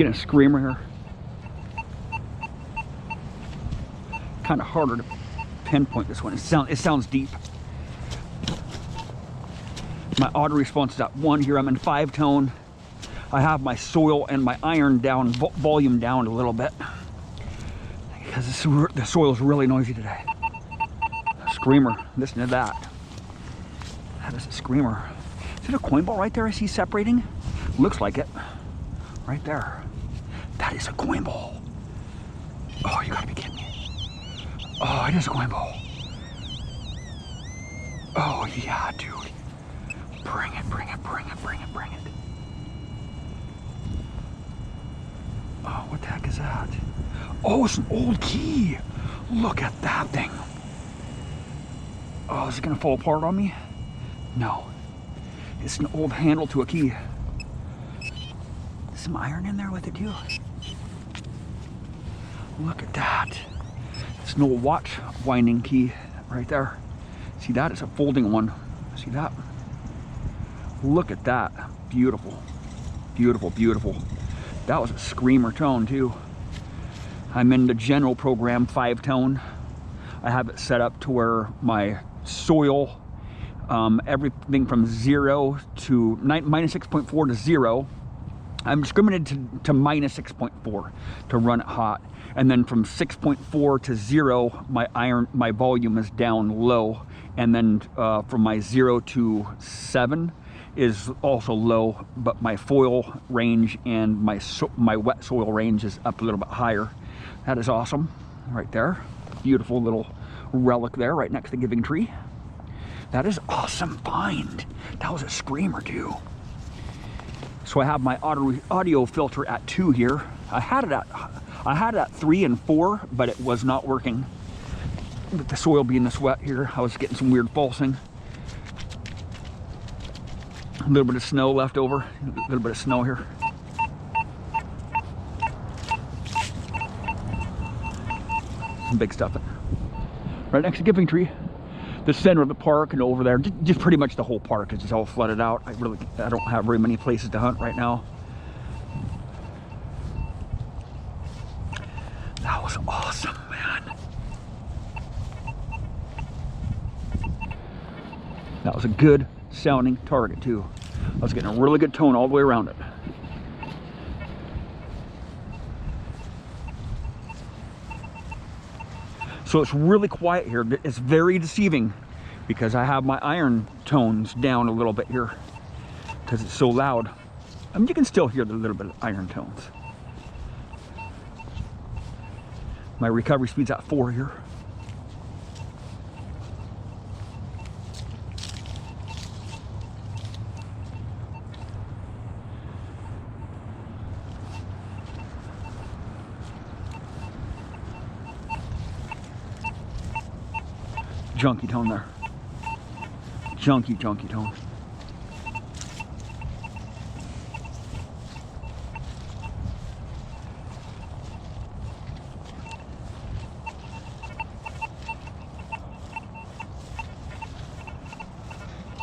Getting a screamer here. Kind of harder to pinpoint this one. It sounds deep. My auto response is at 1 here. I'm in 5-tone. I have my soil and my iron down, volume down a little bit, because the soil is really noisy today. Screamer, listen to that. That is a screamer. Is it a coin ball right there I see separating? Looks like it. Right there. That is a coin ball. Oh, you gotta be kidding me. Oh, it is a coin ball. Oh, yeah, dude. Bring it, bring it, bring it, bring it, bring it. Oh, what the heck is that? Oh, it's an old key. Look at that thing. Oh, is it gonna fall apart on me? No. It's an old handle to a key. Some iron in there with it too. Look at that. It's an old watch winding key right there. See that? It's a folding one. See that? Look at that. Beautiful. Beautiful, beautiful. That was a screamer tone too. I'm in the general program 5-tone. I have it set up to where my soil, everything from 0 to minus 6.4 to 0. I'm discriminated to minus 6.4 to run it hot. And then from 6.4 to 0, my volume is down low. And then from my 0 to 7 is also low, but my foil range and my wet soil range is up a little bit higher. That is awesome right there. Beautiful little relic there right next to the giving tree. That is awesome find. That was a screamer too. So I have my audio filter at 2 here. I had it at 3 and 4, but it was not working. With the soil being this wet here, I was getting some weird pulsing. A little bit of snow left over. A little bit of snow here. Some big stuff. Right next to giving tree. The center of the park and over there, just pretty much the whole park is just all flooded out. I don't have very many places to hunt right now. That was awesome, man. That was a good sounding target too. I was getting a really good tone all the way around it. So it's really quiet here. It's very deceiving because I have my iron tones down a little bit here because it's so loud. I mean, you can still hear the little bit of iron tones. My recovery speed's at 4 here. Junky tone there. Junky tone.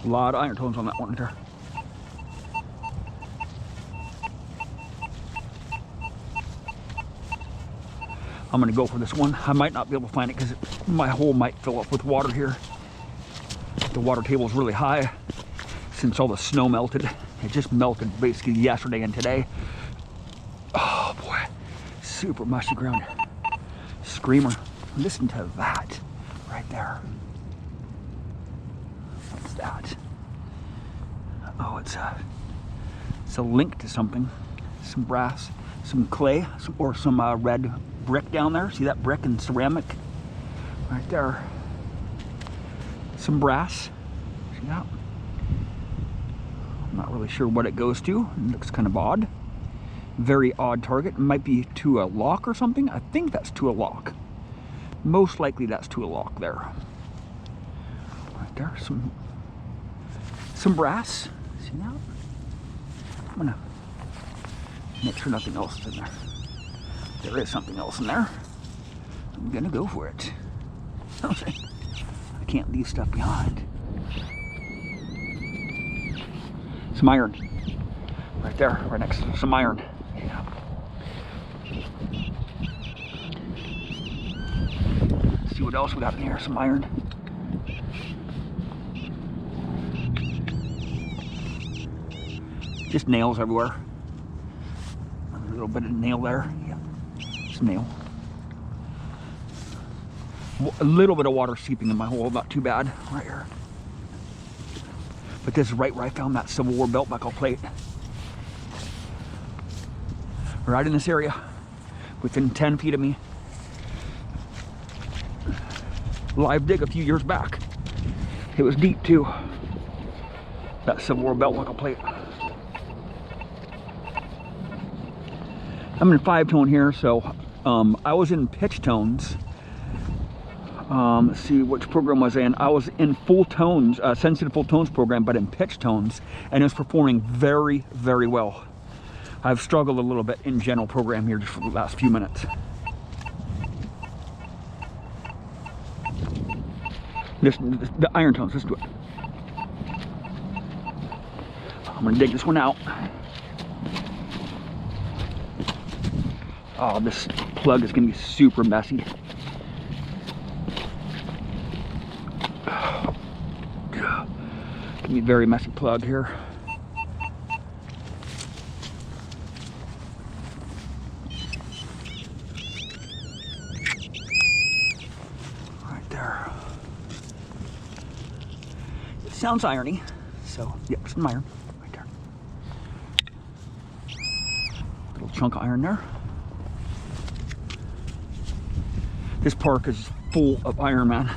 A lot of iron tones on that one there. I'm gonna go for this one. I might not be able to find it because my hole might fill up with water here. The water table is really high since all the snow melted. It just melted basically yesterday and today. Oh boy, super mushy ground. Screamer, listen to that right there. What's that? Oh, it's a link to something. Some brass, some clay, or some red brick down there. See that brick and ceramic right there? Some brass. See that? I'm not really sure what it goes to. It looks kind of odd. Very odd target. It might be to a lock or something. I think that's to a lock. Most likely that's to a lock there. Right there. Some brass. See that? I'm gonna make sure nothing else is in there. There is something else in there. I'm gonna go for it. Okay. I can't leave stuff behind. Some iron. Right there, right next to some iron. Yeah. Let's see what else we got in here. Some iron. Just nails everywhere. A little bit of nail there. Yeah, just nail. A little bit of water seeping in my hole, not too bad, right here. But this is right where I found that Civil War belt buckle plate. Right in this area, within 10 feet of me. Live dig a few years back. It was deep too. That Civil War belt buckle plate. I'm in 5-tone here, so I was in pitch tones. Let's see which program was I in. I was in full tones, sensitive full tones program, but in pitch tones, and it was performing very, very well. I've struggled a little bit in general program here just for the last few minutes. The iron tones, let's do it. I'm gonna dig this one out. Oh, this plug is gonna be super messy. Gonna be a very messy plug here. Right there. It sounds irony, so yep, some iron right there. Little chunk of iron there. This park is full of iron, man.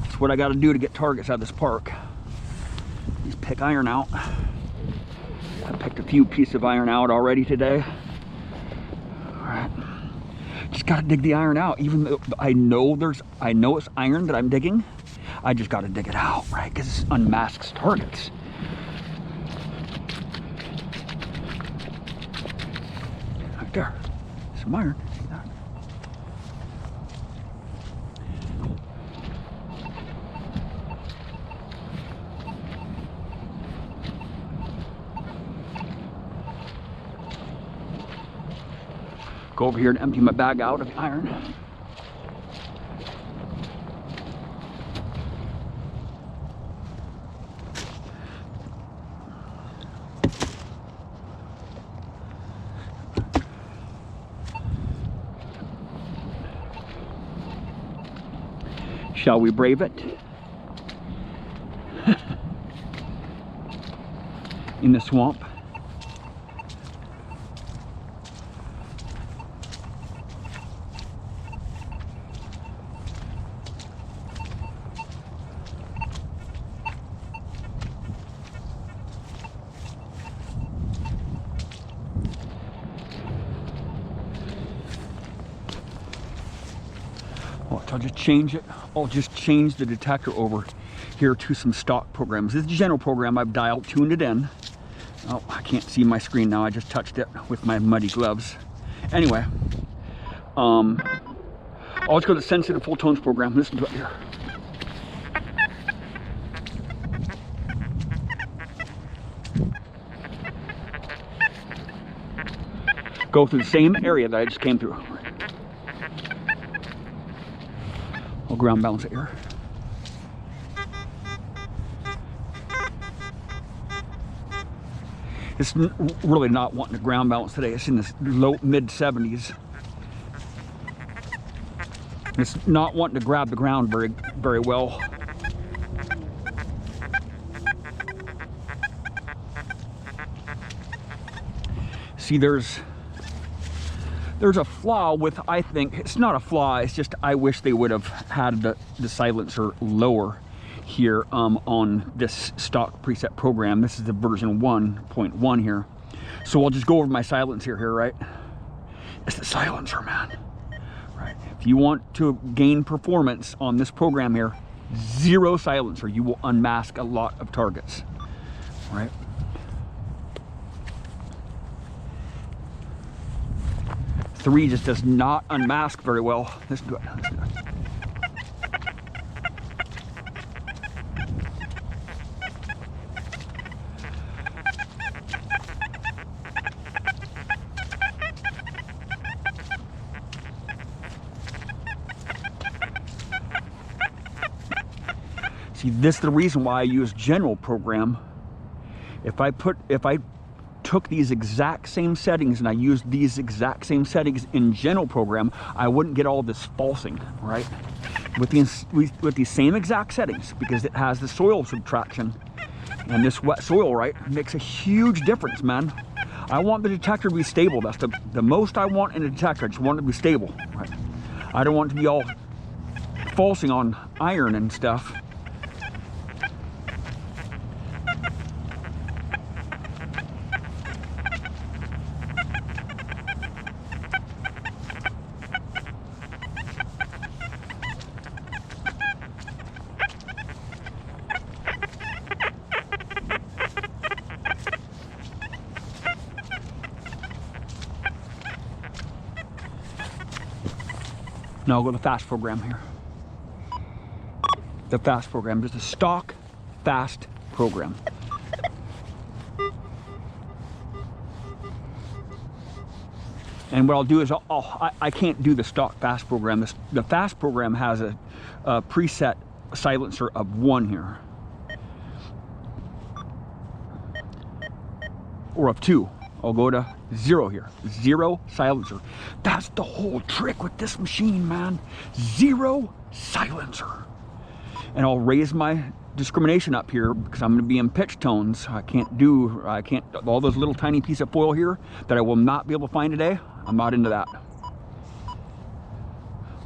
That's what I got to do to get targets out of this park. Just pick iron out. I picked a few pieces of iron out already today. All right, just got to dig the iron out. Even though I know it's iron that I'm digging, I just got to dig it out, right? Because it unmasks targets. Right there, some iron. Go over here and empty my bag out of the iron. Shall we brave it? In the swamp. I'll just change it. I'll just change the detector over here to some stock programs. This is a general program. I've dialed, tuned it in. Oh, I can't see my screen now. I just touched it with my muddy gloves. Anyway, I'll just go to the sensitive full tones program. Listen to it here. Go through the same area that I just came through. I'll ground balance it here. It's really not wanting to ground balance today. It's in the low mid 70s. It's not wanting to grab the ground very well. See, there's a flaw with, I think, it's not a flaw, it's just I wish they would have had the silencer lower here on this stock preset program. This is the version 1.1 here. So I'll just go over my silencer here, right? It's the silencer, man. Right. If you want to gain performance on this program here, 0 silencer, you will unmask a lot of targets, right? Three just does not unmask very well. Let's do it. Let's do it. See, this is the reason why I use general program. If I took these exact same settings and I used these exact same settings in general program, I wouldn't get all this falsing, right? With these same exact settings, because it has the soil subtraction and this wet soil, right? It makes a huge difference, man. I want the detector to be stable. That's the most I want in a detector. I just want it to be stable, right? I don't want it to be all falsing on iron and stuff. Now I'll go to the fast program here. The fast program, just a stock fast program. And what I'll do is I can't do the stock fast program. The fast program has a preset silencer of 1 here, or of 2. I'll go to 0 here. 0 silencer. That's the whole trick with this machine, man. 0 silencer. And I'll raise my discrimination up here because I'm going to be in pitch tones. I can't all those little tiny pieces of foil here that I will not be able to find today. I'm not into that.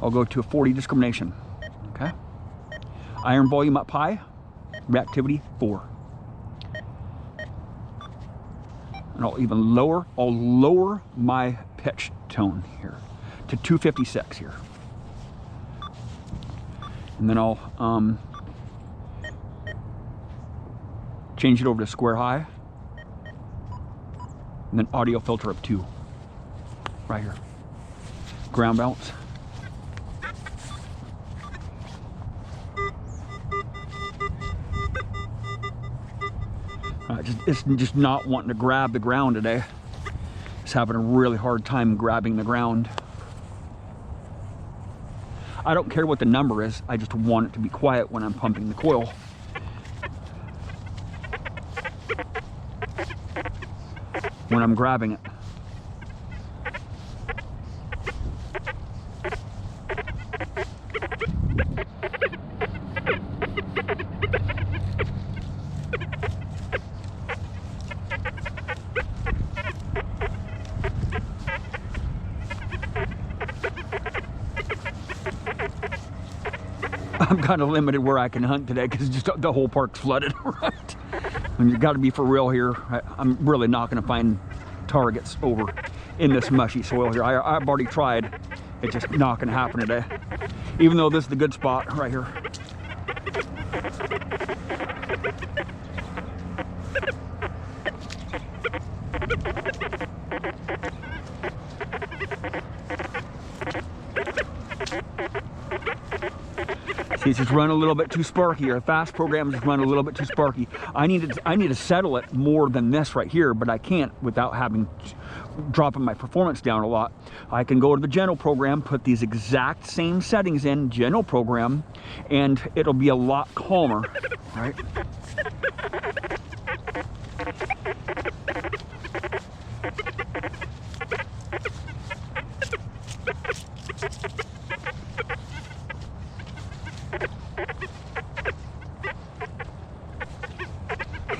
I'll go to a 40 discrimination. Okay. Iron volume up high. Reactivity 4. And I'll lower my pitch tone here to 256 here. And then I'll change it over to square high. And then audio filter up 2. Right here. Ground bounce. It's just not wanting to grab the ground today. It's having a really hard time grabbing the ground. I don't care what the number is. I just want it to be quiet when I'm pumping the coil. When I'm grabbing it. I'm kind of limited where I can hunt today because just the whole park's flooded, right? And you got to be for real here. I'm really not going to find targets over in this mushy soil here. I've already tried. It's just not going to happen today. Even though this is the good spot right here. See, it's just run a little bit too sparky. Our fast program just run a little bit too sparky. I need to settle it more than this right here, but I can't without dropping my performance down a lot. I can go to the general program, put these exact same settings in general program, and it'll be a lot calmer, right?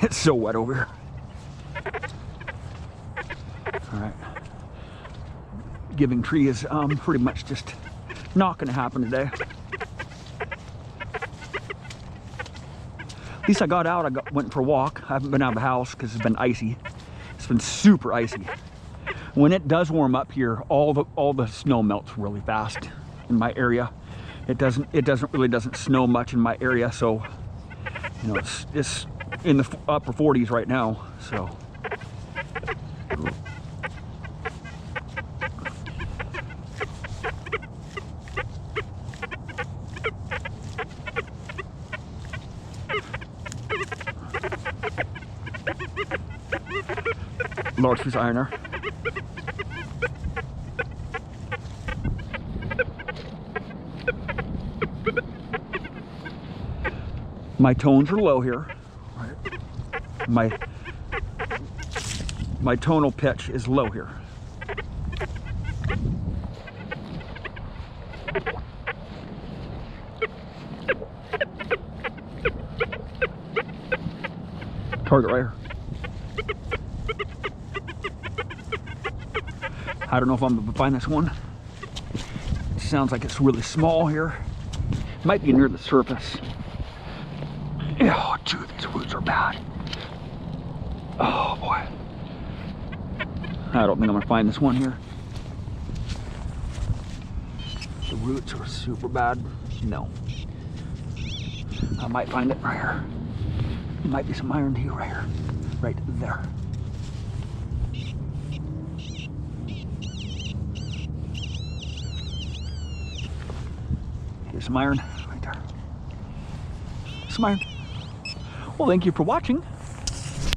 It's so wet over here. All right. Giving tree is pretty much just not going to happen today. At least I got out. Went for a walk. I haven't been out of the house because it's been icy. It's been super icy. When it does warm up here, all the snow melts really fast in my area. It really doesn't snow much in my area, so you know it's in the upper 40s right now, so. Large piece ironer. My tones are low here. My tonal pitch is low here. Target right here. I don't know if I'm gonna find this one. It sounds like it's really small here. Might be near the surface. Oh, dude, these roots are bad. Oh boy. I don't think I'm gonna find this one here. The roots are super bad. No. I might find it right here. Might be some iron here, right here. Right there. Here's some iron right there. Some iron. Well, thank you for watching.